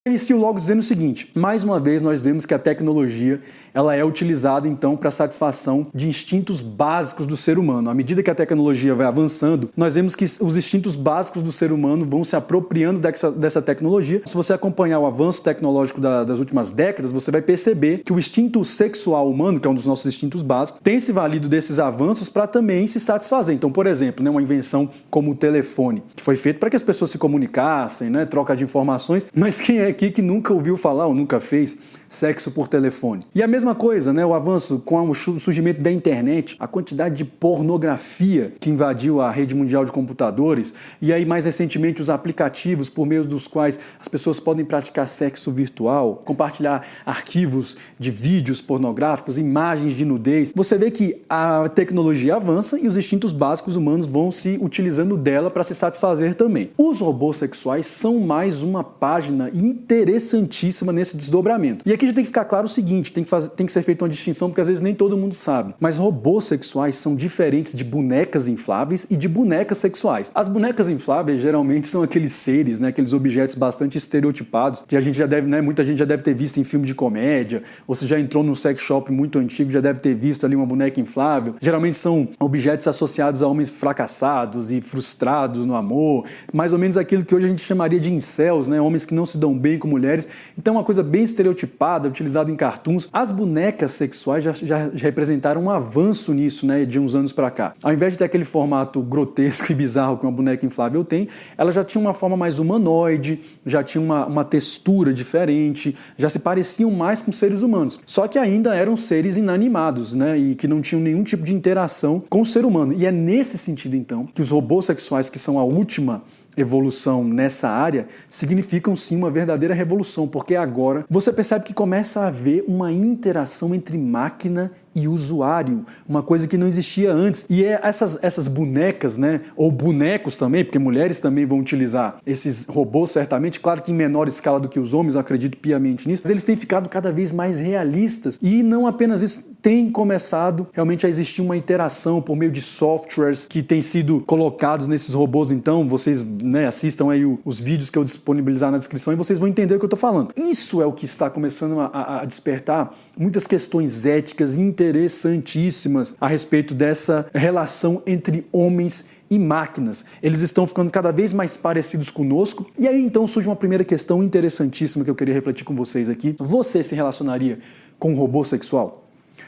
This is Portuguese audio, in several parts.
Inicio logo dizendo o seguinte: mais uma vez nós vemos que a tecnologia ela é utilizada então para a satisfação de instintos básicos do ser humano. À medida que a tecnologia vai avançando, nós vemos que os instintos básicos do ser humano vão se apropriando dessa tecnologia. Se você acompanhar o avanço tecnológico das últimas décadas, você vai perceber que o instinto sexual humano, que é um dos nossos instintos básicos, tem se valido desses avanços para também se satisfazer. Então, por exemplo, uma invenção como o telefone, que foi feito para que as pessoas se comunicassem, troca de informações, mas quem é aqui que nunca ouviu falar ou nunca fez sexo por telefone? E a mesma coisa, o avanço com o surgimento da internet, a quantidade de pornografia que invadiu a rede mundial de computadores, e aí mais recentemente os aplicativos por meio dos quais as pessoas podem praticar sexo virtual, compartilhar arquivos de vídeos pornográficos, imagens de nudez. Você vê que a tecnologia avança e os instintos básicos humanos vão se utilizando dela para se satisfazer também. Os robôs sexuais são mais uma página interessantíssima nesse desdobramento. E aqui já tem que ficar claro o seguinte, tem que ser feita uma distinção, porque às vezes nem todo mundo sabe. Mas robôs sexuais são diferentes de bonecas infláveis e de bonecas sexuais. As bonecas infláveis geralmente são aqueles seres, aqueles objetos bastante estereotipados, que a gente já deve, muita gente já deve ter visto em filme de comédia, ou se já entrou num sex shop muito antigo, já deve ter visto ali uma boneca inflável. Geralmente são objetos associados a homens fracassados e frustrados no amor, mais ou menos aquilo que hoje a gente chamaria de incels, homens que não se dão bem com mulheres. Então é uma coisa bem estereotipada, utilizada em cartoons. As bonecas sexuais já representaram um avanço nisso, de uns anos para cá. Ao invés de ter aquele formato grotesco e bizarro que uma boneca inflável tem, ela já tinha uma forma mais humanoide, já tinha uma textura diferente, já se pareciam mais com seres humanos. Só que ainda eram seres inanimados, e que não tinham nenhum tipo de interação com o ser humano. E é nesse sentido, então, que os robôs sexuais, que são a última evolução nessa área, significam sim uma verdadeira revolução, porque agora você percebe que começa a haver uma interação entre máquina e usuário, uma coisa que não existia antes. E essas bonecas, ou bonecos também, porque mulheres também vão utilizar esses robôs certamente, claro que em menor escala do que os homens, eu acredito piamente nisso, mas eles têm ficado cada vez mais realistas. E não apenas isso, tem começado realmente a existir uma interação por meio de softwares que têm sido colocados nesses robôs. Então vocês assistam aí os vídeos que eu disponibilizar na descrição e vocês vão entender o que eu estou falando. Isso é o que está começando a despertar muitas questões éticas interessantíssimas a respeito dessa relação entre homens e máquinas. Eles estão ficando cada vez mais parecidos conosco. E aí então surge uma primeira questão interessantíssima que eu queria refletir com vocês aqui. Você se relacionaria com um robô sexual?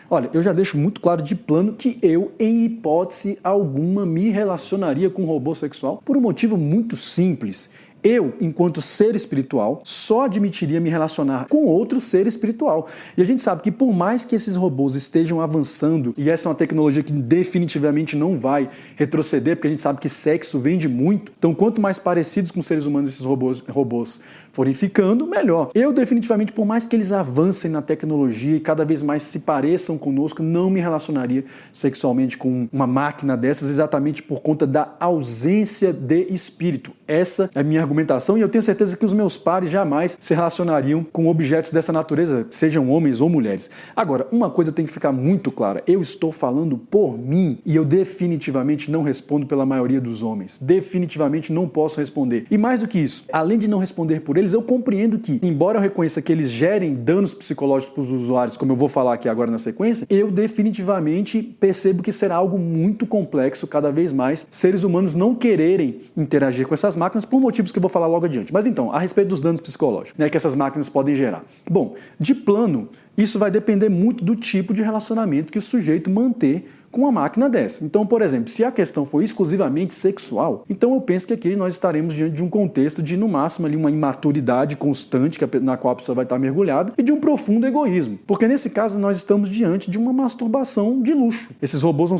Olha, eu já deixo muito claro de plano que eu, em hipótese alguma, me relacionaria com um robô sexual por um motivo muito simples. Eu, enquanto ser espiritual, só admitiria me relacionar com outro ser espiritual. E a gente sabe que por mais que esses robôs estejam avançando, e essa é uma tecnologia que definitivamente não vai retroceder, porque a gente sabe que sexo vende muito, então quanto mais parecidos com seres humanos esses robôs forem ficando, melhor. Eu definitivamente, por mais que eles avancem na tecnologia e cada vez mais se pareçam conosco, não me relacionaria sexualmente com uma máquina dessas, exatamente por conta da ausência de espírito. Essa é a minha argumentação e eu tenho certeza que os meus pares jamais se relacionariam com objetos dessa natureza, sejam homens ou mulheres. Agora, uma coisa tem que ficar muito clara, eu estou falando por mim e eu definitivamente não respondo pela maioria dos homens. Definitivamente não posso responder. E mais do que isso, além de não responder por eles, eu compreendo que, embora eu reconheça que eles gerem danos psicológicos para os usuários, como eu vou falar aqui agora na sequência, eu definitivamente percebo que será algo muito complexo cada vez mais seres humanos não quererem interagir com essas máquinas por motivos que eu vou falar logo adiante. Mas então, a respeito dos danos psicológicos, que essas máquinas podem gerar. Bom, de plano, isso vai depender muito do tipo de relacionamento que o sujeito manter com uma máquina dessa. Então, por exemplo, se a questão for exclusivamente sexual, então eu penso que aqui nós estaremos diante de um contexto de, no máximo, ali, uma imaturidade constante na qual a pessoa vai estar mergulhada e de um profundo egoísmo. Porque nesse caso nós estamos diante de uma masturbação de luxo. Esses robôs vão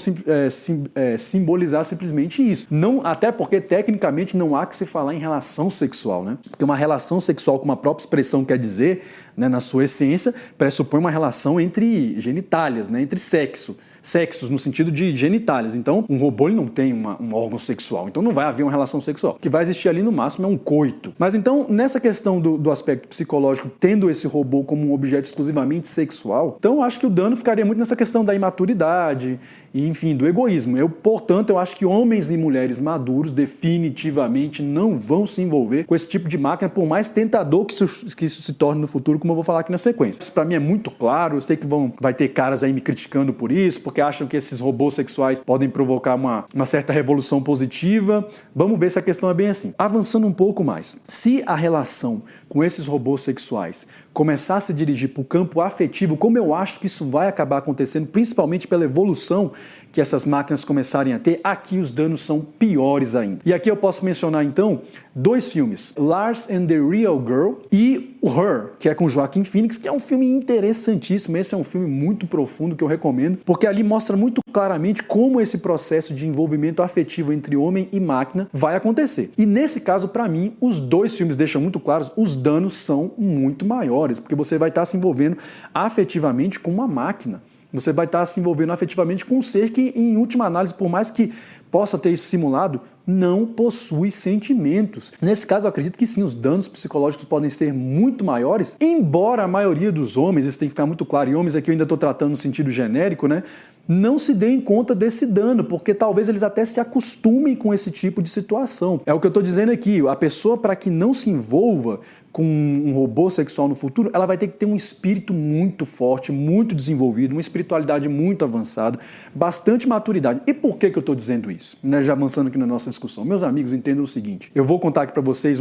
simbolizar simplesmente isso. Não, até porque tecnicamente não há que se falar em relação sexual, Porque uma relação sexual, como a própria expressão quer dizer, na sua essência, pressupõe uma relação entre genitálias, entre sexos, no sentido de genitálias. Então, um robô ele não tem um órgão sexual, então não vai haver uma relação sexual. O que vai existir ali no máximo é um coito. Mas então, nessa questão do aspecto psicológico, tendo esse robô como um objeto exclusivamente sexual, então eu acho que o dano ficaria muito nessa questão da imaturidade e, enfim, do egoísmo. Portanto, eu acho que homens e mulheres maduros definitivamente não vão se envolver com esse tipo de máquina, por mais tentador que isso se torne no futuro, como eu vou falar aqui na sequência. Isso pra mim é muito claro, eu sei que vai ter caras aí me criticando por isso, porque acham que esses robôs sexuais podem provocar uma certa revolução positiva. Vamos ver se a questão é bem assim. Avançando um pouco mais, se a relação com esses robôs sexuais começar a se dirigir para o campo afetivo, como eu acho que isso vai acabar acontecendo, principalmente pela evolução que essas máquinas começarem a ter, aqui os danos são piores ainda. E aqui eu posso mencionar então 2 filmes, Lars and the Real Girl e o Her, que é com Joaquin Phoenix, que é um filme interessantíssimo. Esse é um filme muito profundo que eu recomendo, porque ali mostra muito claramente como esse processo de envolvimento afetivo entre homem e máquina vai acontecer. E nesse caso, para mim, os 2 filmes deixam muito claros, os danos são muito maiores, porque você vai estar se envolvendo afetivamente com uma máquina. Você vai estar se envolvendo afetivamente com um ser que, em última análise, por mais que possa ter isso simulado, não possui sentimentos. Nesse caso, eu acredito que sim, os danos psicológicos podem ser muito maiores, embora a maioria dos homens, isso tem que ficar muito claro, e homens aqui eu ainda estou tratando no sentido genérico, né? Não se deem conta desse dano, porque talvez eles até se acostumem com esse tipo de situação. É o que eu estou dizendo aqui, a pessoa, para que não se envolva com um robô sexual no futuro, ela vai ter que ter um espírito muito forte, muito desenvolvido, uma espiritualidade muito avançada, bastante maturidade. E por que eu estou dizendo isso? Né, já avançando aqui na nossa discussão. Meus amigos, entendam o seguinte, eu vou contar aqui para vocês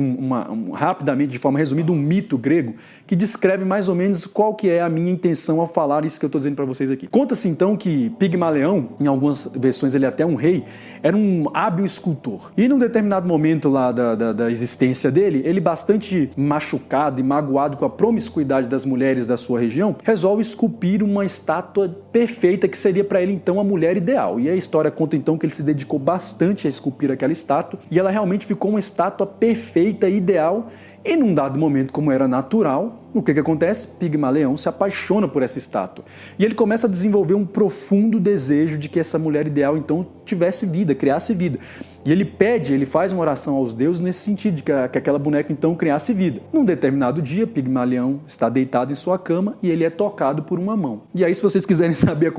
rapidamente, de forma resumida, um mito grego que descreve mais ou menos qual que é a minha intenção ao falar isso que eu estou dizendo para vocês aqui. Conta-se então que Pigmaleão, em algumas versões ele é até um rei, era um hábil escultor. E num determinado momento lá da existência dele, ele bastante machucado e magoado com a promiscuidade das mulheres da sua região, resolve esculpir uma estátua perfeita que seria para ele então a mulher ideal. E a história conta então que ele se dedicou bastante a esculpir aquela estátua e ela realmente ficou uma estátua perfeita, ideal. E num dado momento, como era natural, o que acontece? Pigmaleão se apaixona por essa estátua. E ele começa a desenvolver um profundo desejo de que essa mulher ideal então tivesse vida, criasse vida. E ele faz uma oração aos deuses nesse sentido, de que aquela boneca então criasse vida. Num determinado dia, Pigmaleão está deitado em sua cama e ele é tocado por uma mão. E aí, se vocês quiserem saber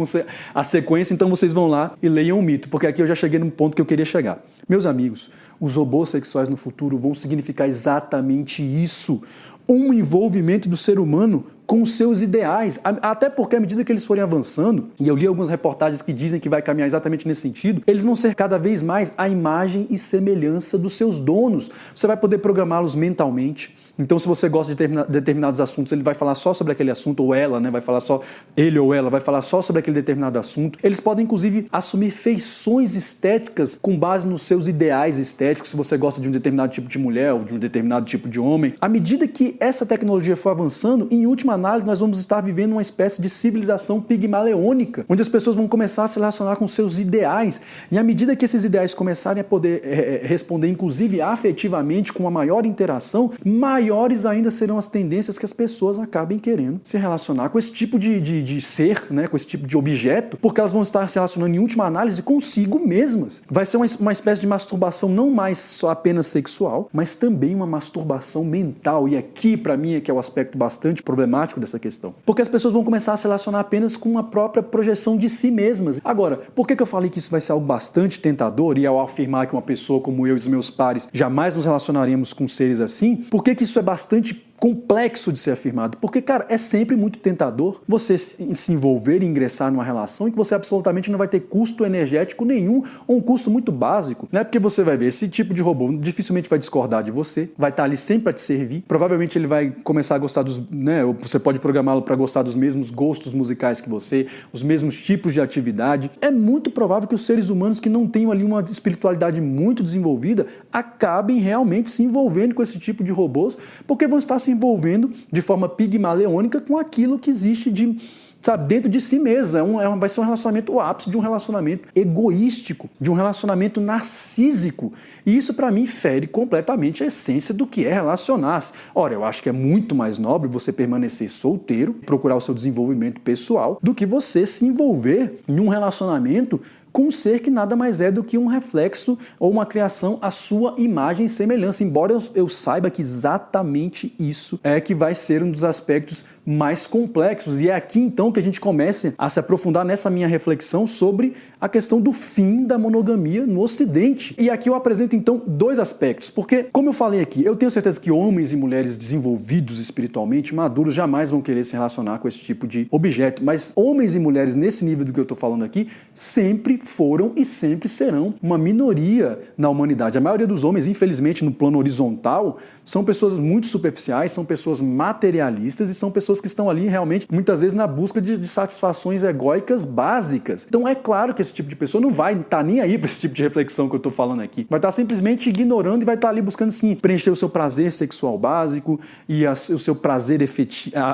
a sequência, então vocês vão lá e leiam o mito, porque aqui eu já cheguei no ponto que eu queria chegar. Meus amigos, os robôs sexuais no futuro vão significar exatamente isso, um envolvimento do ser humano com os seus ideais, até porque à medida que eles forem avançando, e eu li algumas reportagens que dizem que vai caminhar exatamente nesse sentido, eles vão ser cada vez mais a imagem e semelhança dos seus donos. Você vai poder programá-los mentalmente, então se você gosta de determinados assuntos, ele vai falar só sobre aquele assunto, ou ela, né, vai falar só, ele ou ela vai falar só sobre aquele determinado assunto. Eles podem inclusive assumir feições estéticas com base nos seus ideais estéticos, se você gosta de um determinado tipo de mulher ou de um determinado tipo de homem. À medida que essa tecnologia for avançando, em última análise, nós vamos estar vivendo uma espécie de civilização pigmaleônica, onde as pessoas vão começar a se relacionar com seus ideais, e à medida que esses ideais começarem a poder responder, inclusive afetivamente, com uma maior interação, maiores ainda serão as tendências que as pessoas acabem querendo se relacionar com esse tipo de ser, né, com esse tipo de objeto, porque elas vão estar se relacionando, em última análise, consigo mesmas. Vai ser uma espécie de masturbação não mais só apenas sexual, mas também uma masturbação mental, e aqui, para mim, é que é o aspecto bastante problemático dessa questão. Porque as pessoas vão começar a se relacionar apenas com a própria projeção de si mesmas. Agora, por que eu falei que isso vai ser algo bastante tentador, e ao afirmar que uma pessoa como eu e os meus pares jamais nos relacionaremos com seres assim, por que isso é bastante complexo de ser afirmado? Porque, cara, é sempre muito tentador você se envolver e ingressar numa relação em que você absolutamente não vai ter custo energético nenhum, ou um custo muito básico, né? Porque você vai ver, esse tipo de robô dificilmente vai discordar de você, vai estar ali sempre para te servir, provavelmente ele vai começar a gostar né? Você pode programá-lo para gostar dos mesmos gostos musicais que você, os mesmos tipos de atividade. É muito provável que os seres humanos que não tenham ali uma espiritualidade muito desenvolvida acabem realmente se envolvendo com esse tipo de robôs, porque vão estar se envolvendo de forma pigmaleônica com aquilo que existe de sabe, dentro de si mesmo. Vai ser um relacionamento, o ápice de um relacionamento egoístico, de um relacionamento narcísico. E isso, para mim, fere completamente a essência do que é relacionar-se. Ora, eu acho que é muito mais nobre você permanecer solteiro, procurar o seu desenvolvimento pessoal, do que você se envolver em um relacionamento com um ser que nada mais é do que um reflexo ou uma criação à sua imagem e semelhança, embora eu saiba que exatamente isso é que vai ser um dos aspectos mais complexos. E é aqui então que a gente começa a se aprofundar nessa minha reflexão sobre a questão do fim da monogamia no Ocidente. E aqui eu apresento então dois aspectos, porque, como eu falei aqui, eu tenho certeza que homens e mulheres desenvolvidos espiritualmente, maduros, jamais vão querer se relacionar com esse tipo de objeto, mas homens e mulheres nesse nível do que eu estou falando aqui sempre foram e sempre serão uma minoria na humanidade. A maioria dos homens, infelizmente, no plano horizontal, são pessoas muito superficiais, são pessoas materialistas e são pessoas que estão ali realmente, muitas vezes, na busca de satisfações egóicas básicas. Então é claro que esse tipo de pessoa não vai estar nem aí para esse tipo de reflexão que eu estou falando aqui. Vai estar simplesmente ignorando e vai estar ali buscando, sim, preencher o seu prazer sexual básico e o seu prazer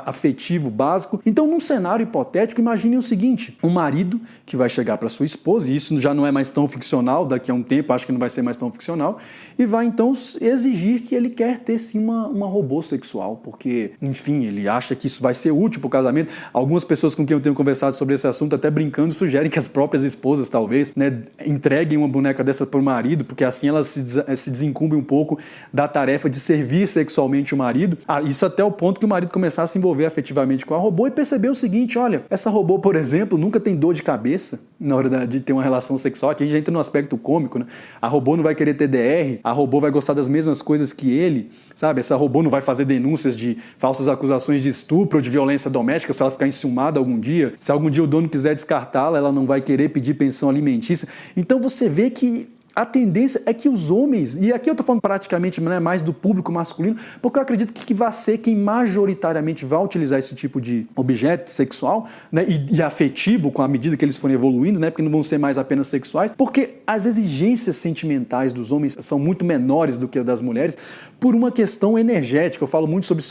afetivo básico. Então, num cenário hipotético, imagine o seguinte: um marido que vai chegar para sua esposa, e isso já não é mais tão ficcional, daqui a um tempo acho que não vai ser mais tão ficcional, e vai então exigir que ele quer ter sim uma robô sexual, porque, enfim, ele acha que isso vai ser útil para o casamento. Algumas pessoas com quem eu tenho conversado sobre esse assunto, até brincando, sugerem que as próprias esposas, talvez, né, entreguem uma boneca dessa para o marido, porque assim elas se desincumbem um pouco da tarefa de servir sexualmente o marido. Isso até o ponto que o marido começar a se envolver afetivamente com a robô e perceber o seguinte: olha, essa robô, por exemplo, nunca tem dor de cabeça na hora de ter uma relação sexual. Aqui a gente entra no aspecto cômico, né? A robô não vai querer ter DR, a robô vai gostar das mesmas coisas que ele, sabe? Essa robô não vai fazer denúncias de falsas acusações de estupro ou de violência doméstica se ela ficar enciumada algum dia. Se algum dia o dono quiser descartá-la, ela não vai querer pedir pensão alimentícia. Então você vê que a tendência é que os homens, e aqui eu estou falando praticamente, né, mais do público masculino, porque eu acredito que vai ser quem majoritariamente vai utilizar esse tipo de objeto sexual, né, e afetivo, com a medida que eles forem evoluindo, né, porque não vão ser mais apenas sexuais, porque as exigências sentimentais dos homens são muito menores do que as das mulheres, por uma questão energética. Eu falo muito sobre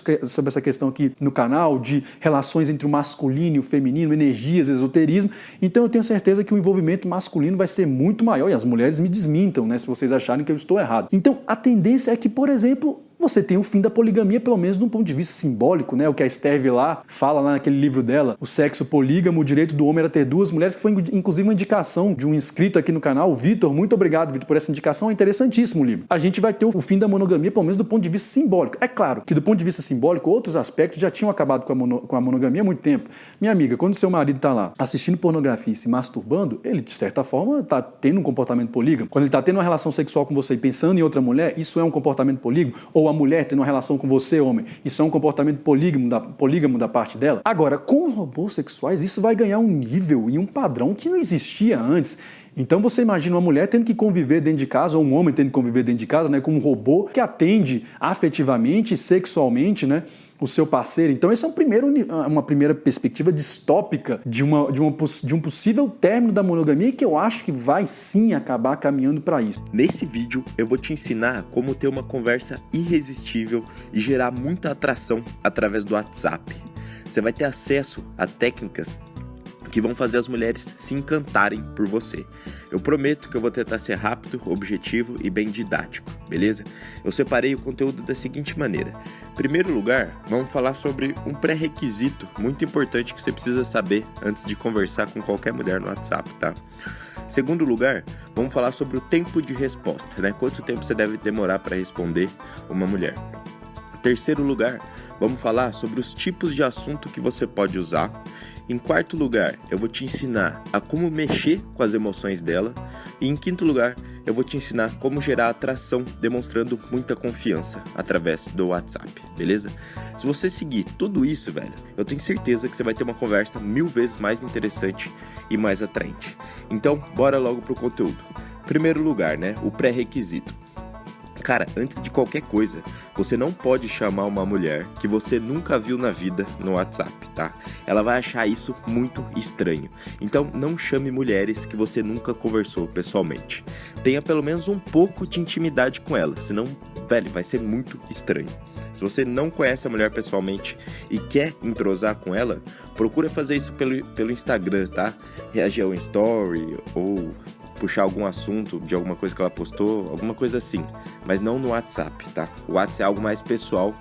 essa questão aqui no canal, de relações entre o masculino e o feminino, energias, esoterismo. Então eu tenho certeza que o envolvimento masculino vai ser muito maior, e as mulheres me desmintam, né, se vocês acharem que eu estou errado. Então a tendência é que, por exemplo, você tem o fim da poligamia, pelo menos de um ponto de vista simbólico, né? O que a Esther lá fala lá naquele livro dela, o sexo polígamo, o direito do homem era ter duas mulheres, que foi inclusive uma indicação de um inscrito aqui no canal, o Vitor. Muito obrigado, Vitor, por essa indicação, é interessantíssimo o livro. A gente vai ter o fim da monogamia, pelo menos do ponto de vista simbólico. É claro que do ponto de vista simbólico, outros aspectos já tinham acabado com a monogamia há muito tempo. Minha amiga, quando seu marido está lá assistindo pornografia e se masturbando, ele, de certa forma, está tendo um comportamento polígamo. Quando ele está tendo uma relação sexual com você e pensando em outra mulher, isso é um comportamento polígamo? Ou a mulher tendo uma relação com você, homem, isso é um comportamento polígamo da parte dela? Agora, com os robôs sexuais, isso vai ganhar um nível e um padrão que não existia antes. Então você imagina uma mulher tendo que conviver dentro de casa, ou um homem tendo que conviver dentro de casa, né, com um robô que atende afetivamente e sexualmente, né, o seu parceiro. Então essa é uma primeira perspectiva distópica de um possível término da monogamia, que eu acho que vai sim acabar caminhando para isso. Nesse vídeo eu vou te ensinar como ter uma conversa irresistível e gerar muita atração através do WhatsApp. Você vai ter acesso a técnicas que vão fazer as mulheres se encantarem por você. Eu prometo que eu vou tentar ser rápido, objetivo e bem didático, beleza? Eu separei o conteúdo da seguinte maneira. Em primeiro lugar, vamos falar sobre um pré-requisito muito importante que você precisa saber antes de conversar com qualquer mulher no WhatsApp, tá? Segundo lugar, vamos falar sobre o tempo de resposta, né? Quanto tempo você deve demorar para responder uma mulher. Terceiro lugar, vamos falar sobre os tipos de assunto que você pode usar. Em quarto lugar, eu vou te ensinar a como mexer com as emoções dela. E em quinto lugar, eu vou te ensinar como gerar atração demonstrando muita confiança através do WhatsApp, beleza? Se você seguir tudo isso, velho, eu tenho certeza que você vai ter uma conversa 1000 vezes mais interessante e mais atraente. Então, bora logo pro conteúdo. Primeiro lugar, né, o pré-requisito. Cara, antes de qualquer coisa, você não pode chamar uma mulher que você nunca viu na vida no WhatsApp, tá? Ela vai achar isso muito estranho. Então, não chame mulheres que você nunca conversou pessoalmente. Tenha pelo menos um pouco de intimidade com ela, senão, velho, vai ser muito estranho. Se você não conhece a mulher pessoalmente e quer entrosar com ela, procura fazer isso pelo Instagram, tá? Reagir a um story ou puxar algum assunto de alguma coisa que ela postou, alguma coisa assim, mas não no WhatsApp, tá? O WhatsApp é algo mais pessoal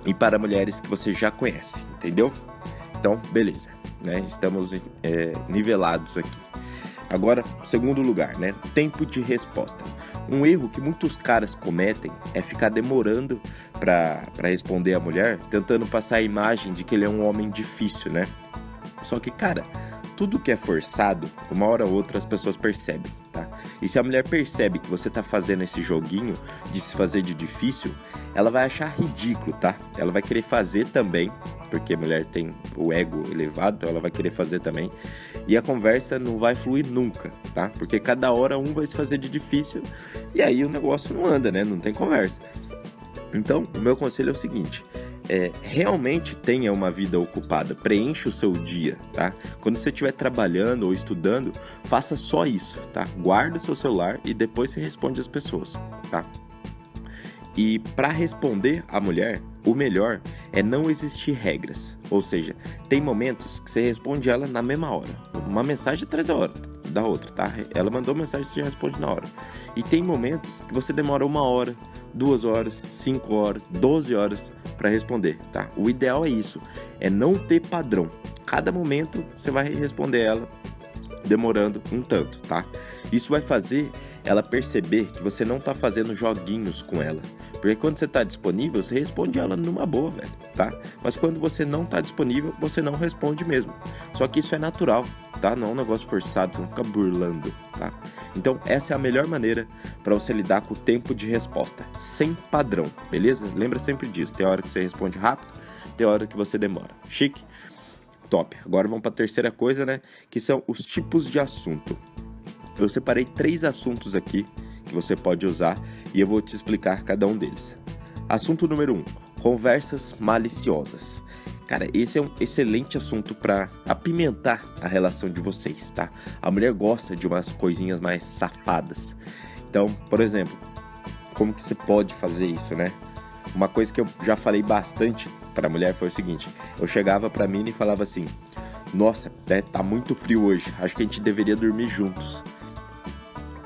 e para mulheres que você já conhece, entendeu? Então, beleza, né? Estamos nivelados aqui. Agora, segundo lugar, né? Tempo de resposta. Um erro que muitos caras cometem é ficar demorando para responder a mulher, tentando passar a imagem de que ele é um homem difícil, né? Só que, cara, tudo que é forçado, uma hora ou outra as pessoas percebem, tá? E se a mulher percebe que você tá fazendo esse joguinho de se fazer de difícil, ela vai achar ridículo, tá? Ela vai querer fazer também, porque a mulher tem o ego elevado, então ela vai querer fazer também. E a conversa não vai fluir nunca, tá? Porque cada hora um vai se fazer de difícil e aí o negócio não anda, né? Não tem conversa. Então, o meu conselho é o seguinte: realmente tenha uma vida ocupada, preencha o seu dia, tá? Quando você estiver trabalhando ou estudando, faça só isso, tá? Guarda o seu celular e depois você responde as pessoas, tá? E para responder a mulher, o melhor é não existir regras, ou seja, tem momentos que você responde ela na mesma hora, uma mensagem atrás da outra, tá? Ela mandou mensagem, você já responde na hora. E tem momentos que você demora 1 hora, 2 horas, 5 horas, 12 horas para responder, tá? O ideal é isso, é não ter padrão. Cada momento você vai responder ela demorando um tanto, tá? Isso vai fazer ela perceber que você não tá fazendo joguinhos com ela. Porque quando você tá disponível, você responde ela numa boa, velho, tá? Mas quando você não tá disponível, você não responde mesmo. Só que isso é natural, tá? Não é um negócio forçado, você não fica burlando, tá? Então, essa é a melhor maneira para você lidar com o tempo de resposta, sem padrão, beleza? Lembra sempre disso, tem hora que você responde rápido, tem hora que você demora. Chique? Top. Agora vamos para a terceira coisa, né? Que são os tipos de assunto. Eu separei 3 assuntos aqui que você pode usar e eu vou te explicar cada um deles. Assunto número 1, conversas maliciosas. Cara, esse é um excelente assunto para apimentar a relação de vocês, tá? A mulher gosta de umas coisinhas mais safadas. Então, por exemplo, como que você pode fazer isso, né? Uma coisa que eu já falei bastante para a mulher foi o seguinte: eu chegava para mim e falava assim: nossa, né, tá muito frio hoje, acho que a gente deveria dormir juntos.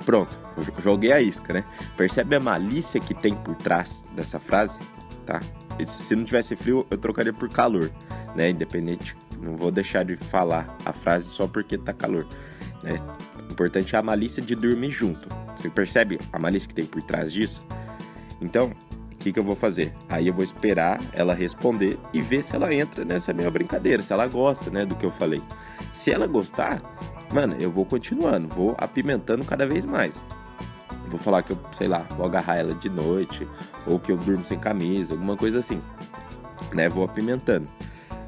Pronto, eu joguei a isca, né? Percebe a malícia que tem por trás dessa frase, tá? Se não tivesse frio, eu trocaria por calor, né? Independente, não vou deixar de falar a frase só porque tá calor, né? O importante é a malícia de dormir junto. Você percebe a malícia que tem por trás disso? Então, o que eu vou fazer? Aí eu vou esperar ela responder e ver se ela entra nessa minha brincadeira, se ela gosta, né, do que eu falei. Se ela gostar, mano, eu vou continuando, vou apimentando cada vez mais. Vou falar que eu, sei lá, vou agarrar ela de noite, ou que eu durmo sem camisa, alguma coisa assim, né? Vou apimentando.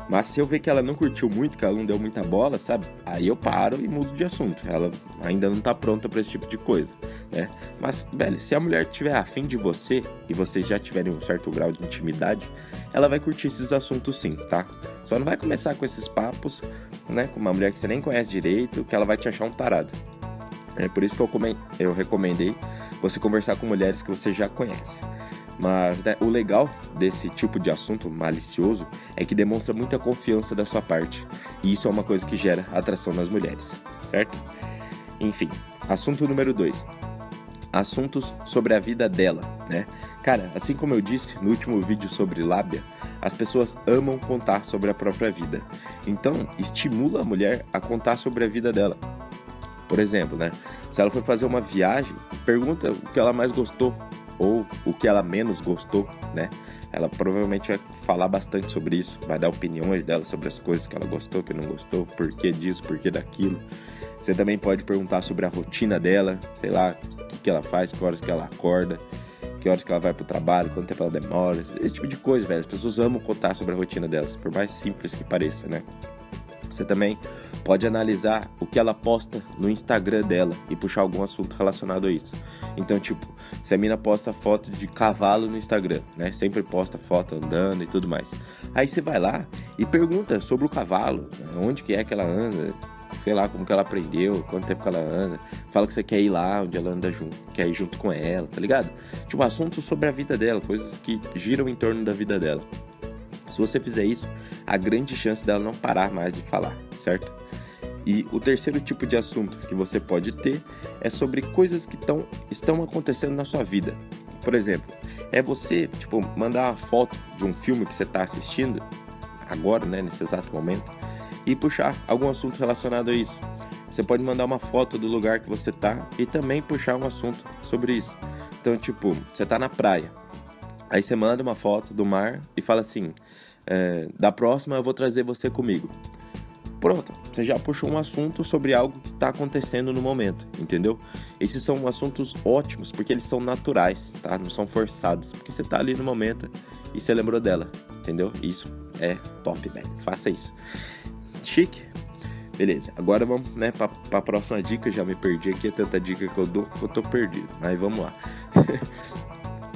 Mas se eu ver que ela não curtiu muito, que ela não deu muita bola, sabe? Aí eu paro e mudo de assunto. Ela ainda não tá pronta pra esse tipo de coisa, né? Mas, velho, se a mulher tiver afim de você e vocês já tiverem um certo grau de intimidade, ela vai curtir esses assuntos sim, tá? Só não vai começar com esses papos, né? Com uma mulher que você nem conhece direito, que ela vai te achar um tarado. É por isso que eu recomendei você conversar com mulheres que você já conhece. Mas, né, o legal desse tipo de assunto malicioso é que demonstra muita confiança da sua parte. E isso é uma coisa que gera atração nas mulheres, certo? Enfim, assunto número 2. Assuntos sobre a vida dela, né? Cara, assim como eu disse no último vídeo sobre lábia, as pessoas amam contar sobre a própria vida. Então, estimula a mulher a contar sobre a vida dela. Por exemplo, né? Se ela for fazer uma viagem, pergunta o que ela mais gostou ou o que ela menos gostou, né? Ela provavelmente vai falar bastante sobre isso, vai dar opiniões dela sobre as coisas que ela gostou, que não gostou, por que disso, por que daquilo. Você também pode perguntar sobre a rotina dela, sei lá, o que ela faz, que horas que ela acorda, que horas que ela vai pro trabalho, quanto tempo ela demora, esse tipo de coisa, velho. As pessoas amam contar sobre a rotina delas, por mais simples que pareça, né? Você também pode analisar o que ela posta no Instagram dela e puxar algum assunto relacionado a isso. Então, tipo, se a mina posta foto de cavalo no Instagram, né? Sempre posta foto andando e tudo mais. Aí você vai lá e pergunta sobre o cavalo, onde que é que ela anda, sei lá, como que ela aprendeu, quanto tempo que ela anda. Fala que você quer ir lá onde ela anda junto, quer ir junto com ela, tá ligado? Tipo, assuntos sobre a vida dela, coisas que giram em torno da vida dela. Se você fizer isso, a grande chance dela não parar mais de falar, certo? E o terceiro tipo de assunto que você pode ter é sobre coisas que estão acontecendo na sua vida. Por exemplo, é você, tipo, mandar uma foto de um filme que você está assistindo agora, né, nesse exato momento, e puxar algum assunto relacionado a isso. Você pode mandar uma foto do lugar que você tá e também puxar um assunto sobre isso. Então, tipo, você tá na praia, aí você manda uma foto do mar e fala assim, da próxima eu vou trazer você comigo. Pronto, você já puxou um assunto sobre algo que está acontecendo no momento, entendeu? Esses são assuntos ótimos, porque eles são naturais, tá? Não são forçados, porque você tá ali no momento e você lembrou dela, entendeu? Isso é top, velho. Faça isso. Chique? Beleza, agora vamos, né, pra próxima dica. Já me perdi aqui, é tanta dica que eu dou que eu tô perdido, mas vamos lá.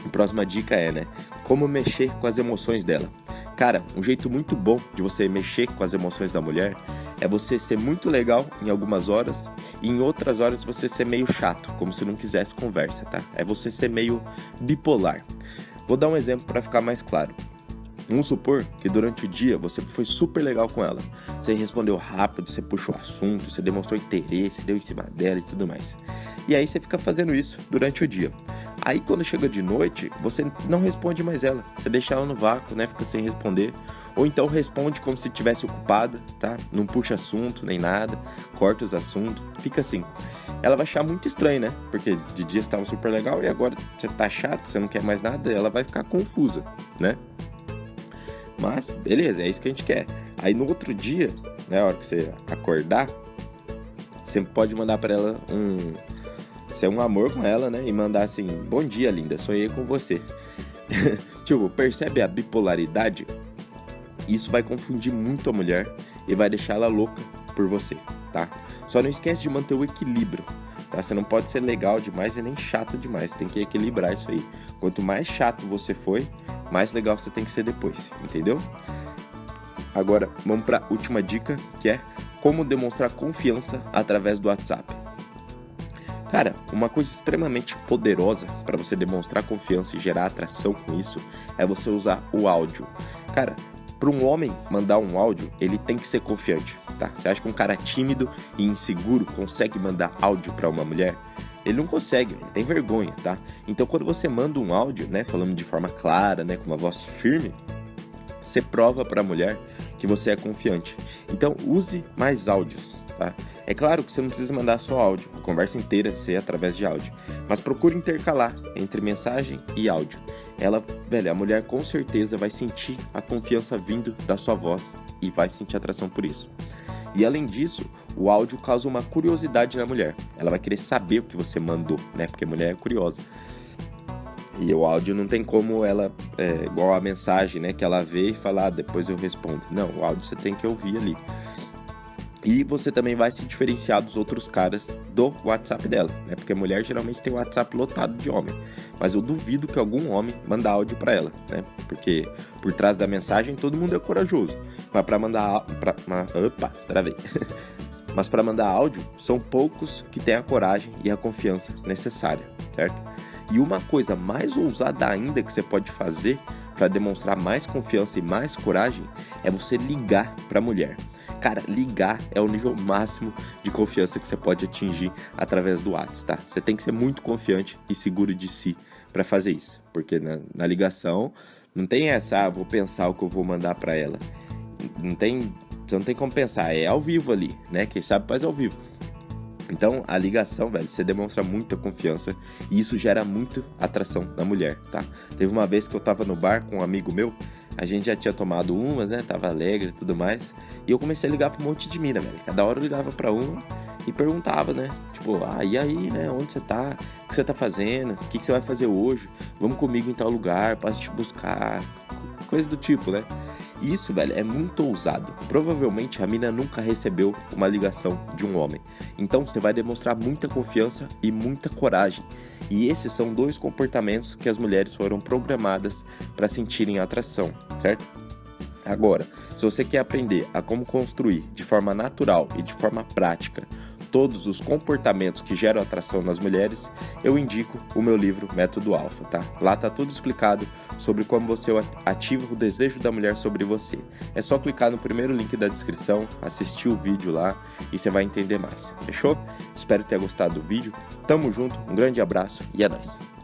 A próxima dica é, né, como mexer com as emoções dela. Cara, um jeito muito bom de você mexer com as emoções da mulher é você ser muito legal em algumas horas e em outras horas você ser meio chato, como se não quisesse conversa, tá? É você ser meio bipolar. Vou dar um exemplo para ficar mais claro. Vamos supor que durante o dia você foi super legal com ela. Você respondeu rápido, você puxou o assunto, você demonstrou interesse, deu em cima dela e tudo mais. E aí você fica fazendo isso durante o dia. Aí quando chega de noite, você não responde mais ela. Você deixa ela no vácuo, né? Fica sem responder. Ou então responde como se estivesse ocupada, tá? Não puxa assunto nem nada, corta os assuntos, fica assim. Ela vai achar muito estranho, né? Porque de dia você estava super legal e agora você tá chato, você não quer mais nada, ela vai ficar confusa, né? Mas, beleza, é isso que a gente quer. Aí no outro dia, né, a hora que você acordar, você pode mandar pra ela ser um amor com ela, né? E mandar assim, bom dia, linda, sonhei com você. Tipo, percebe a bipolaridade? Isso vai confundir muito a mulher e vai deixar ela louca por você, tá? Só não esquece de manter o equilíbrio, tá? Você não pode ser legal demais e nem chato demais, tem que equilibrar isso aí. Quanto mais chato você foi, mais legal você tem que ser depois, entendeu? Agora, vamos para a última dica, que é como demonstrar confiança através do WhatsApp. Cara, uma coisa extremamente poderosa para você demonstrar confiança e gerar atração com isso é você usar o áudio. Cara, para um homem mandar um áudio, ele tem que ser confiante, tá? Você acha que um cara tímido e inseguro consegue mandar áudio para uma mulher? Ele não consegue, ele tem vergonha, tá? Então, quando você manda um áudio, né, falando de forma clara, né, com uma voz firme, você prova para a mulher que você é confiante. Então, use mais áudios, tá? É claro que você não precisa mandar só áudio, a conversa inteira ser através de áudio, mas procure intercalar entre mensagem e áudio. A mulher com certeza vai sentir a confiança vindo da sua voz e vai sentir atração por isso. E além disso, o áudio causa uma curiosidade na mulher. Ela vai querer saber o que você mandou, né? Porque a mulher é curiosa. E o áudio não tem como ela, igual a mensagem, né? Que ela vê e fala, depois eu respondo. Não, o áudio você tem que ouvir ali. E você também vai se diferenciar dos outros caras do WhatsApp dela, né? Porque a mulher geralmente tem o WhatsApp lotado de homem. Mas eu duvido que algum homem manda áudio pra ela, né? Porque por trás da mensagem todo mundo é corajoso. Mas pra mandar... Mas pra mandar áudio, são poucos que têm a coragem e a confiança necessária, certo? E uma coisa mais ousada ainda que você pode fazer para demonstrar mais confiança e mais coragem é você ligar pra mulher. Cara, ligar é o nível máximo de confiança que você pode atingir através do WhatsApp, tá? Você tem que ser muito confiante e seguro de si para fazer isso. Porque na ligação não tem essa, vou pensar o que eu vou mandar para ela. Você não tem como pensar, é ao vivo ali, né? Quem sabe faz ao vivo. Então, a ligação, velho, você demonstra muita confiança e isso gera muito atração na mulher, tá? Teve uma vez que eu tava no bar com um amigo meu, a gente já tinha tomado umas, né? Tava alegre e tudo mais. E eu comecei a ligar pra um monte de mina, velho. Cada hora eu ligava pra uma e perguntava, né? Tipo, e aí, né? Onde você tá? O que você tá fazendo? O que você vai fazer hoje? Vamos comigo em tal lugar, posso te buscar. Coisa do tipo, né? Isso, velho, é muito ousado. Provavelmente a mina nunca recebeu uma ligação de um homem. Então você vai demonstrar muita confiança e muita coragem. E esses são dois comportamentos que as mulheres foram programadas para sentirem atração, certo? Agora, se você quer aprender a como construir de forma natural e de forma prática todos os comportamentos que geram atração nas mulheres, eu indico o meu livro Método Alpha, tá? Lá tá tudo explicado sobre como você ativa o desejo da mulher sobre você. É só clicar no primeiro link da descrição, assistir o vídeo lá e você vai entender mais, fechou? Espero ter gostado do vídeo, tamo junto, um grande abraço e é nóis!